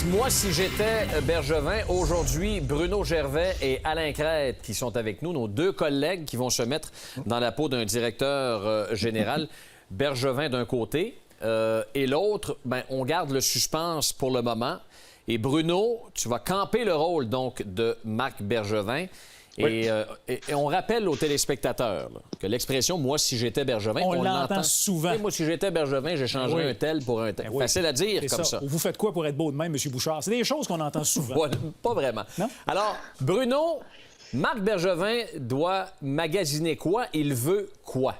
Moi, si j'étais Bergevin, aujourd'hui, Bruno Gervais et Alain Crête qui sont avec nous, nos deux collègues qui vont se mettre dans la peau d'un directeur général. Bergevin d'un côté et l'autre, ben, on garde le suspense pour le moment. Et Bruno, tu vas camper le rôle donc de Marc Bergevin. Et, et on rappelle aux téléspectateurs là, que l'expression « moi, si j'étais Bergevin », on l'entend souvent. Moi, si j'étais Bergevin, j'échangerais un tel pour un tel. Facile à dire comme ça. Vous faites quoi pour être beau de même, M. Bouchard? C'est des choses qu'on entend souvent. Pas vraiment. Non? Alors, Bruno, Marc Bergevin doit magasiner quoi? Il veut quoi?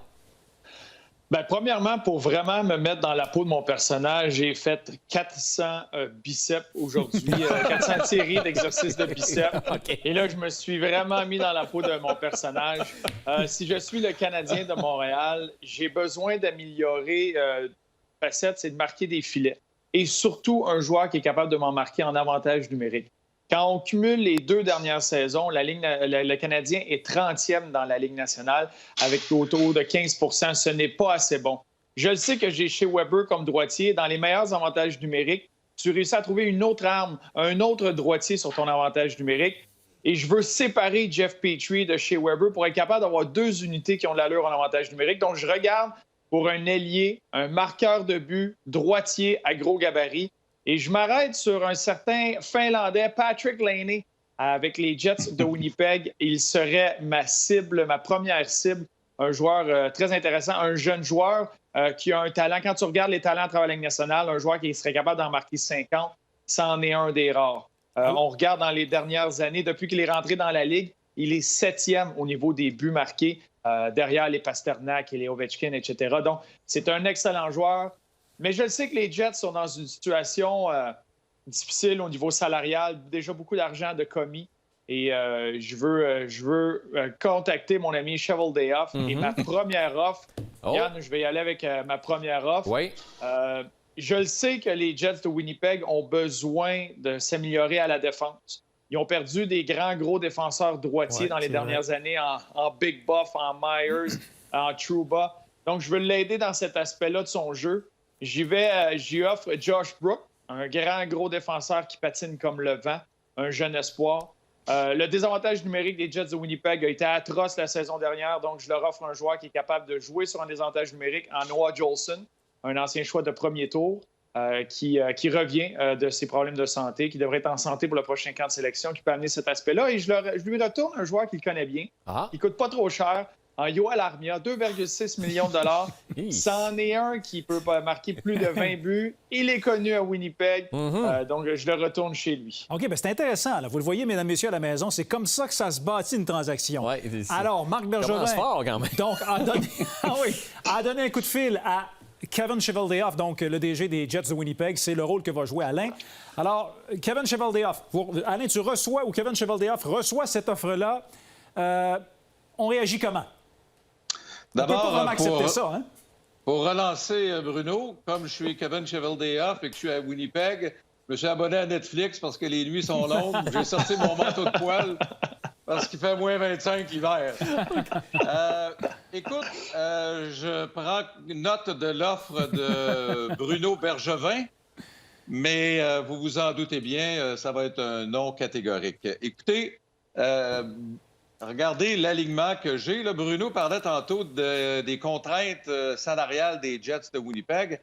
Bien, premièrement, pour vraiment me mettre dans la peau de mon personnage, j'ai fait 400 biceps aujourd'hui, 400 séries d'exercices de biceps. Okay. Et là, je me suis vraiment mis dans la peau de mon personnage. Si je suis le Canadien de Montréal, j'ai besoin d'améliorer facette, c'est de marquer des filets. Et surtout, un joueur qui est capable de m'en marquer en avantage numérique. Quand on cumule les deux dernières saisons, le Canadien est 30e dans la Ligue nationale avec autour de 15 %. Ce n'est pas assez bon. Je le sais que j'ai chez Weber comme droitier. Dans les meilleurs avantages numériques, tu réussis à trouver une autre arme, un autre droitier sur ton avantage numérique. Et je veux séparer Jeff Petrie de chez Weber pour être capable d'avoir deux unités qui ont de l'allure en avantage numérique. Donc, je regarde pour un ailier, un marqueur de but, droitier à gros gabarit. Et je m'arrête sur un certain Finlandais, Patrick Laine, avec les Jets de Winnipeg. Il serait ma cible, ma première cible. Un joueur très intéressant, un jeune joueur qui a un talent. Quand tu regardes les talents à travers la Ligue nationale, un joueur qui serait capable d'en marquer 50, c'en est un des rares. On regarde dans les dernières années, depuis qu'il est rentré dans la Ligue, il est 7e au niveau des buts marqués, derrière les Pasternak et les Ovechkin, etc. Donc, c'est un excellent joueur. Mais je le sais que les Jets sont dans une situation difficile au niveau salarial, déjà beaucoup d'argent de commis. Et je veux contacter mon ami Cheveldayoff. Et ma première offre, Yann, je vais y aller avec ma première offre. Oui. Je le sais que les Jets de Winnipeg ont besoin de s'améliorer à la défense. Ils ont perdu des gros défenseurs droitiers dans les dernières années en Big Buff, en Myers, en Trouba. Donc, je veux l'aider dans cet aspect-là de son jeu. J'y offre Josh Brook, un gros défenseur qui patine comme le vent, un jeune espoir. Le désavantage numérique des Jets de Winnipeg a été atroce la saison dernière, donc je leur offre un joueur qui est capable de jouer sur un désavantage numérique en Noah Jolson, un ancien choix de premier tour, qui revient de ses problèmes de santé, qui devrait être en santé pour le prochain camp de sélection, qui peut amener cet aspect-là. Et je lui retourne un joueur qu'il connaît bien, qui ne coûte pas trop cher, en Yoel Armia, 2,6 millions de dollars. C'en est un qui peut marquer plus de 20 buts. Il est connu à Winnipeg, donc je le retourne chez lui. OK, bien c'est intéressant. Là. Vous le voyez, mesdames, messieurs, à la maison, c'est comme ça que ça se bâtit une transaction. Ouais, alors, Marc Bergevin, commence fort, quand même. Donc, a donné un coup de fil à Kevin Cheveldayoff, donc le DG des Jets de Winnipeg. C'est le rôle que va jouer Alain. Alors, Kevin Cheveldayoff, Alain, tu reçois, ou Kevin Cheveldayoff reçoit cette offre-là. On réagit comment? On peut pas vraiment accepter ça, hein? Pour relancer Bruno, comme je suis Kevin Cheveldayoff et que je suis à Winnipeg, je me suis abonné à Netflix parce que les nuits sont longues. J'ai sorti mon manteau de poil parce qu'il fait moins 25 l'hiver. Écoute, je prends note de l'offre de Bruno Bergevin, mais vous vous en doutez bien, ça va être un non catégorique. Écoutez, regardez l'alignement que j'ai. Là, Bruno parlait tantôt des contraintes salariales des Jets de Winnipeg.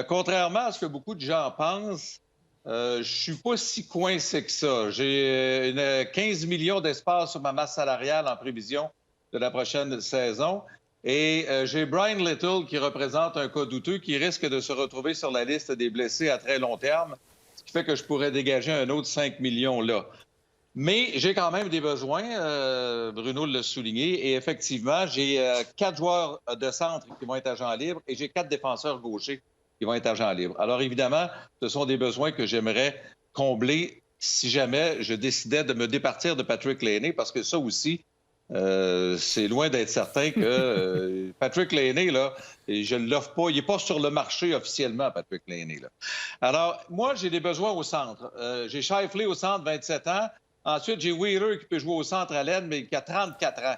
Contrairement à ce que beaucoup de gens pensent, je suis pas si coincé que ça. J'ai 15 millions d'espace sur ma masse salariale en prévision de la prochaine saison. Et j'ai Brian Little qui représente un cas douteux qui risque de se retrouver sur la liste des blessés à très long terme, ce qui fait que je pourrais dégager un autre 5 millions là. Mais j'ai quand même des besoins, Bruno l'a souligné, et effectivement, j'ai 4 joueurs de centre qui vont être agents libres et j'ai 4 défenseurs gauchers qui vont être agents libres. Alors évidemment, ce sont des besoins que j'aimerais combler si jamais je décidais de me départir de Patrick Laine, parce que ça aussi, c'est loin d'être certain que Patrick Laine, là, je ne l'offre pas, il n'est pas sur le marché officiellement, Patrick Laine. Là. Alors, moi, j'ai des besoins au centre. J'ai Scheifele au centre, 27 ans. Ensuite, j'ai Wheeler qui peut jouer au centre à l'aile, mais qui a 34 ans.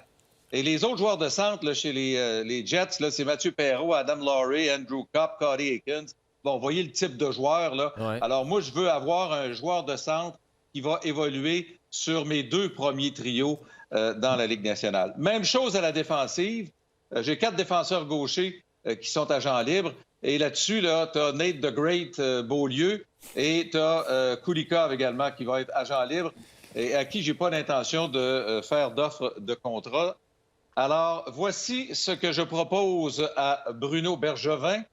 Et les autres joueurs de centre là, chez les Jets, là, c'est Mathieu Perreault, Adam Laurie, Andrew Copp, Cody Aikens. Bon, voyez le type de joueur, là. Ouais. Alors, moi, je veux avoir un joueur de centre qui va évoluer sur mes 2 premiers trios dans la Ligue nationale. Même chose à la défensive. J'ai 4 défenseurs gauchers qui sont agents libres. Et là-dessus, là, tu as Nate the Great Beaulieu et tu as Kulikov également qui va être agent libre et à qui j'ai pas l'intention de faire d'offre de contrat. Alors, voici ce que je propose à Bruno Bergevin.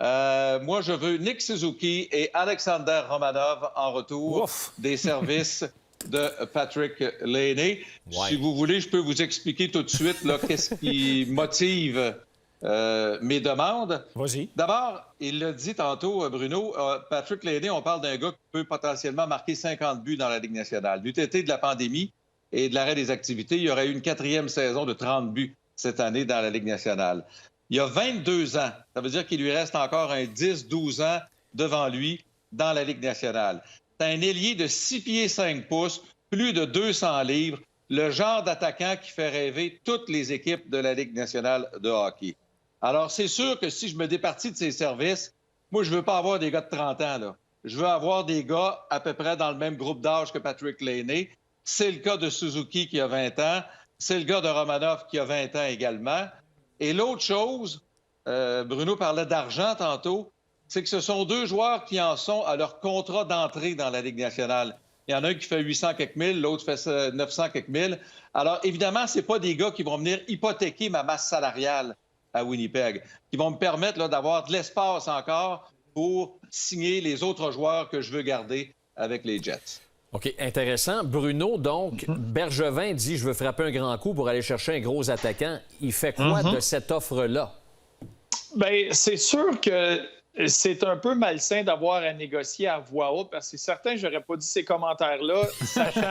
Moi, je veux Nick Suzuki et Alexander Romanov en retour des services de Patrick Laine. Ouais. Si vous voulez, je peux vous expliquer tout de suite là, qu'est-ce qui motive mes demandes. Vas-y. D'abord, il l'a dit tantôt, Bruno, Patrick Laine, on parle d'un gars qui peut potentiellement marquer 50 buts dans la Ligue nationale. Du été de la pandémie et de l'arrêt des activités, il y aurait eu une 4e saison de 30 buts cette année dans la Ligue nationale. Il a 22 ans. Ça veut dire qu'il lui reste encore un 10-12 ans devant lui dans la Ligue nationale. C'est un ailier de 6 pieds 5 pouces, plus de 200 livres, le genre d'attaquant qui fait rêver toutes les équipes de la Ligue nationale de hockey. Alors, c'est sûr que si je me départis de ses services, moi, je ne veux pas avoir des gars de 30 ans, là. Je veux avoir des gars à peu près dans le même groupe d'âge que Patrick Laine. C'est le cas de Suzuki qui a 20 ans. C'est le cas de Romanov qui a 20 ans également. Et l'autre chose, Bruno parlait d'argent tantôt, c'est que ce sont 2 joueurs qui en sont à leur contrat d'entrée dans la Ligue nationale. Il y en a un qui fait 800 quelques mille, l'autre fait 900 quelques mille. Alors, évidemment, ce n'est pas des gars qui vont venir hypothéquer ma masse salariale à Winnipeg, qui vont me permettre là, d'avoir de l'espace encore pour signer les autres joueurs que je veux garder avec les Jets. OK, intéressant. Bruno, donc, Bergevin dit « Je veux frapper un grand coup pour aller chercher un gros attaquant ». Il fait quoi de cette offre-là? Bien, c'est sûr que c'est un peu malsain d'avoir à négocier à voix haute parce que c'est certain que j'aurais pas dit ces commentaires-là, sachant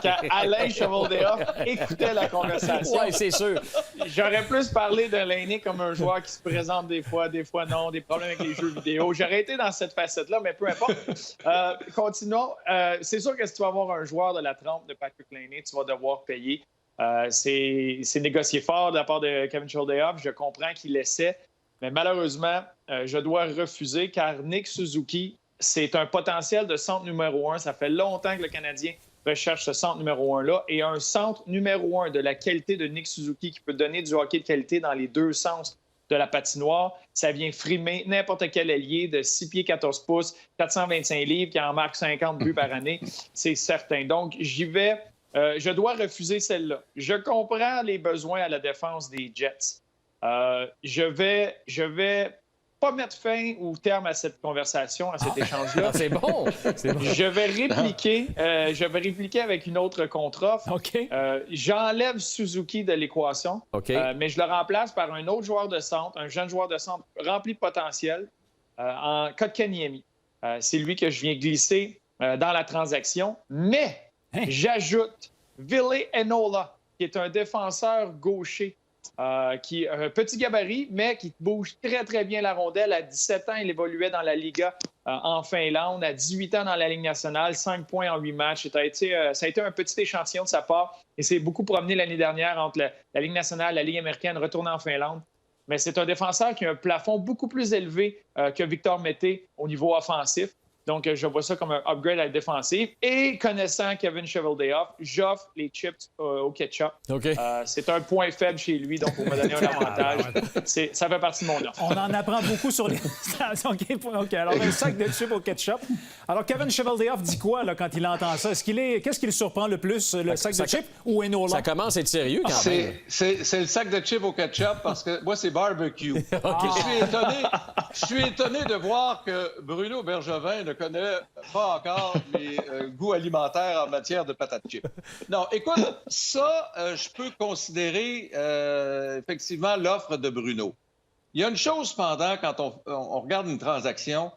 qu'Alain Cheveldayoff écoutait la conversation. Oui, c'est sûr. J'aurais plus parlé de Laine comme un joueur qui se présente des fois non, des problèmes avec les jeux vidéo. J'aurais été dans cette facette-là, mais peu importe. Continuons. C'est sûr que si tu vas avoir un joueur de la trempe de Patrick Laine, tu vas devoir payer. C'est négocié fort de la part de Kevin Cheveldayoff. Je comprends qu'il essaie. Mais malheureusement, je dois refuser car Nick Suzuki, c'est un potentiel de centre numéro 1. Ça fait longtemps que le Canadien recherche ce centre numéro 1-là. Et un centre numéro 1 de la qualité de Nick Suzuki qui peut donner du hockey de qualité dans les 2 sens de la patinoire, ça vient frimer n'importe quel ailier de 6 pieds 14 pouces, 425 livres, qui en marque 50 buts par année. C'est certain. Donc, j'y vais. Je dois refuser celle-là. Je comprends les besoins à la défense des Jets. Je vais pas mettre fin ou terme à cette conversation, à cet échange-là. C'est bon. Je vais répliquer avec une autre contre-offre. OK. J'enlève Suzuki de l'équation, OK. mais je le remplace par un autre joueur de centre, un jeune joueur de centre rempli de potentiel, en Kotkaniemi. C'est lui que je viens glisser dans la transaction. Mais j'ajoute Ville Heinola, qui est un défenseur gaucher. Qui a un petit gabarit, mais qui bouge très, très bien la rondelle. À 17 ans, il évoluait dans la Liga en Finlande. À 18 ans, dans la Ligue nationale, 5 points en 8 matchs. Ça a été un petit échantillon de sa part. Et s'est beaucoup promené l'année dernière entre la Ligue nationale, la Ligue américaine, retourné en Finlande. Mais c'est un défenseur qui a un plafond beaucoup plus élevé que Victor Mété au niveau offensif. Donc, je vois ça comme un upgrade à la défensive. Et connaissant Kevin Cheveldayoff, j'offre les chips au ketchup. Okay. C'est un point faible chez lui, donc pour me donner un avantage, ça fait partie de mon offre. On en apprend beaucoup sur les stations. OK. Alors, un sac de chips au ketchup. Alors, Kevin Cheveldayoff dit quoi là, quand il entend ça? Qu'est-ce qui le surprend le plus, le sac de chips ou Heinola? Ça commence à être sérieux quand même. C'est le sac de chips au ketchup parce que moi, c'est barbecue. Okay. Je suis étonné de voir que Bruno Bergevin ne connaît pas encore mes goûts alimentaires en matière de patates chips. Non, écoute, ça, je peux considérer effectivement l'offre de Bruno. Il y a une chose, cependant, quand on regarde une transaction,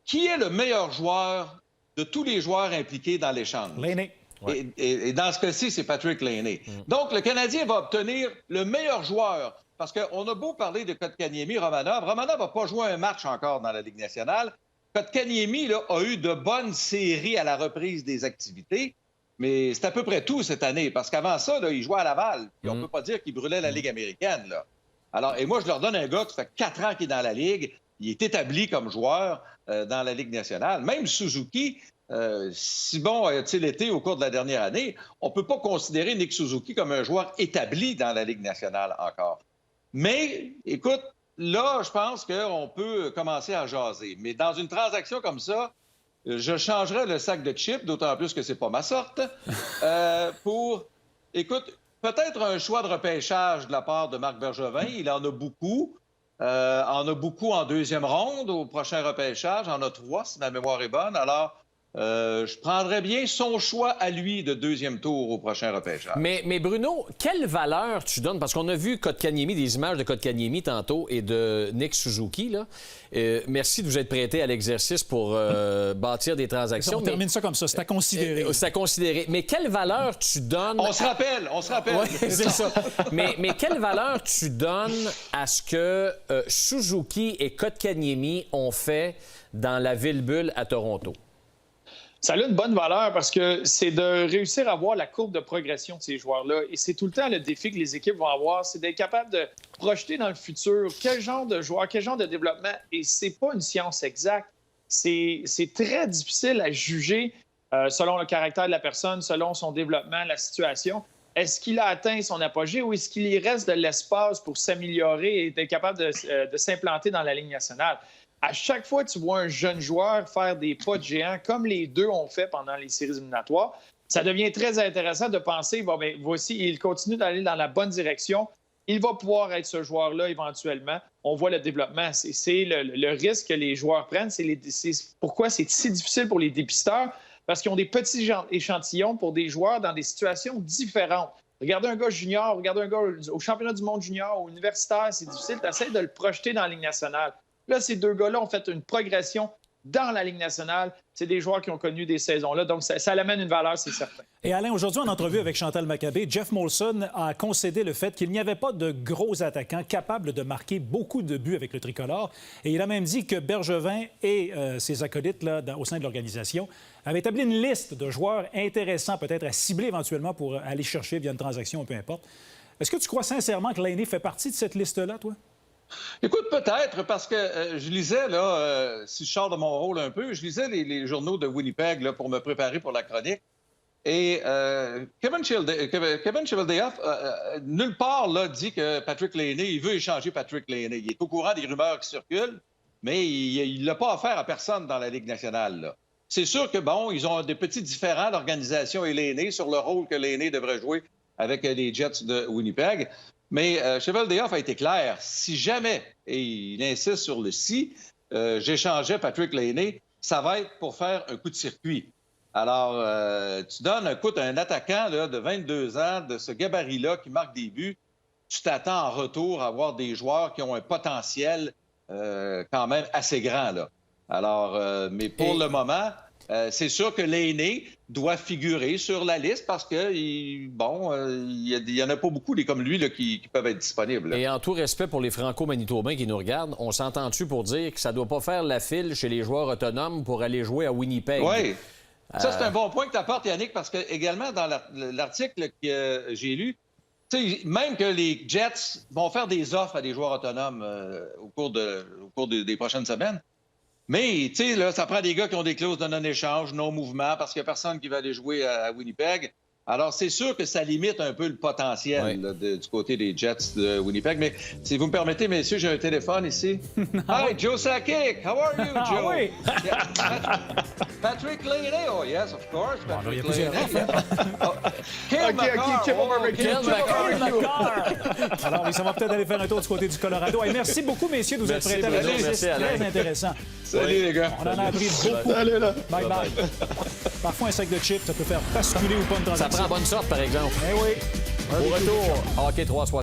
qui est le meilleur joueur de tous les joueurs impliqués dans l'échange? Laine. Ouais. Et dans ce cas-ci, c'est Patrick Laine. Donc, le Canadien va obtenir le meilleur joueur. Parce qu'on a beau parler de Kotkaniemi, Romanov n'a pas joué un match encore dans la Ligue nationale. Kotkaniemi a eu de bonnes séries à la reprise des activités, mais c'est à peu près tout cette année. Parce qu'avant ça, là, il jouait à Laval. Et on ne peut pas dire qu'il brûlait la Ligue américaine. Là. Alors, et moi, je leur donne un gars qui fait 4 ans qu'il est dans la Ligue, il est établi comme joueur dans la Ligue nationale. Même Suzuki, si bon a-t-il été au cours de la dernière année, on ne peut pas considérer Nick Suzuki comme un joueur établi dans la Ligue nationale encore. Mais, écoute, là, je pense qu'on peut commencer à jaser. Mais dans une transaction comme ça, je changerais le sac de chips, d'autant plus que c'est pas ma sorte, pour, écoute, peut-être un choix de repêchage de la part de Marc Bergevin. Il en a beaucoup. En a beaucoup en deuxième ronde au prochain repêchage. En a 3, si ma mémoire est bonne. Alors, je prendrais bien son choix à lui de deuxième tour au prochain repêchage. Mais Bruno, quelle valeur tu donnes? Parce qu'on a vu Kotkaniemi, des images de Kotkaniemi tantôt et de Nick Suzuki. Là. Merci de vous être prêté à l'exercice pour bâtir des transactions. On termine ça comme ça, c'est à considérer. C'est à considérer. Mais quelle valeur tu donnes... On se rappelle. Oui, c'est ça. Mais quelle valeur tu donnes à ce que Suzuki et Kotkaniemi ont fait dans la ville-bulle à Toronto? Ça a une bonne valeur parce que c'est de réussir à voir la courbe de progression de ces joueurs-là. Et c'est tout le temps le défi que les équipes vont avoir, c'est d'être capable de projeter dans le futur quel genre de joueur, quel genre de développement. Et c'est pas une science exacte. C'est très difficile à juger selon le caractère de la personne, selon son développement, la situation. Est-ce qu'il a atteint son apogée ou est-ce qu'il y reste de l'espace pour s'améliorer et être capable de s'implanter dans la Ligue nationale? À chaque fois que tu vois un jeune joueur faire des pas de géant, comme les deux ont fait pendant les séries éliminatoires, ça devient très intéressant de penser, bon, bien, voici, il continue d'aller dans la bonne direction. Il va pouvoir être ce joueur-là éventuellement. On voit le développement. C'est le risque que les joueurs prennent. C'est pourquoi c'est si difficile pour les dépisteurs, parce qu'ils ont des petits échantillons pour des joueurs dans des situations différentes. Regardez un gars junior, regardez un gars au championnat du monde junior, au universitaire, c'est difficile. Tu essaies de le projeter dans la Ligue nationale. Là, ces deux gars-là ont fait une progression dans la Ligue nationale. C'est des joueurs qui ont connu des saisons-là. Donc, ça amène une valeur, c'est certain. Et Alain, aujourd'hui, en entrevue avec Chantal Maccabé, Jeff Molson a concédé le fait qu'il n'y avait pas de gros attaquants capables de marquer beaucoup de buts avec le tricolore. Et il a même dit que Bergevin et ses acolytes là, au sein de l'organisation avaient établi une liste de joueurs intéressants, peut-être à cibler éventuellement pour aller chercher via une transaction, peu importe. Est-ce que tu crois sincèrement que Laine fait partie de cette liste-là, toi? Écoute, peut-être, parce que je lisais, là, si je sors de mon rôle un peu, je lisais les journaux de Winnipeg là, pour me préparer pour la chronique. Et Kevin Cheveldayoff, nulle part là, dit que Patrick Laine, il veut échanger Patrick Laine. Il est au courant des rumeurs qui circulent, mais il n'a pas affaire à personne dans la Ligue nationale. Là. C'est sûr que, bon, ils ont des petits différends, l'organisation et Laine, sur le rôle que Laine devrait jouer avec les Jets de Winnipeg. Mais Cheveldayoff a été clair. Si jamais, et il insiste sur le si, j'échangeais Patrick Laine, ça va être pour faire un coup de circuit. Alors, tu donnes un attaquant là, de 22 ans, de ce gabarit-là, qui marque des buts, tu t'attends en retour à avoir des joueurs qui ont un potentiel quand même assez grand. Là. Alors, mais pour le moment... c'est sûr que Laine doit figurer sur la liste parce que, il y en a pas beaucoup des comme lui là, qui peuvent être disponibles. Là. Et en tout respect pour les Franco-Manitobains qui nous regardent, on s'entend-tu pour dire que ça doit pas faire la file chez les joueurs autonomes pour aller jouer à Winnipeg? Oui. Ça, c'est un bon point que tu apportes, Yannick, parce que également, dans l'article que j'ai lu, même que les Jets vont faire des offres à des joueurs autonomes au cours des prochaines semaines. Mais, tu sais, là, ça prend des gars qui ont des clauses de non-échange, non-mouvement, parce qu'il n'y a personne qui va aller jouer à Winnipeg. Alors, c'est sûr que ça limite un peu le potentiel là, du côté des Jets de Winnipeg. Mais si vous me permettez, messieurs, j'ai un téléphone ici. Hi, Joe Sakic! How are you, Joe? Oui. Patrick Laine. Oh, yes, of course. Patrick Laine. Alors, oui, ça va peut-être aller faire un tour du côté du Colorado. Et merci beaucoup, messieurs, de vous être prêtés à l'exercice. C'est très intéressant. Salut, les gars. On en a appris beaucoup. Allez, là. Bye, bye. Parfois, un sac de chips, ça peut faire basculer ou pas une transaction. Ça prend bonne sorte, par exemple. Eh oui. Au retour, hockey 360.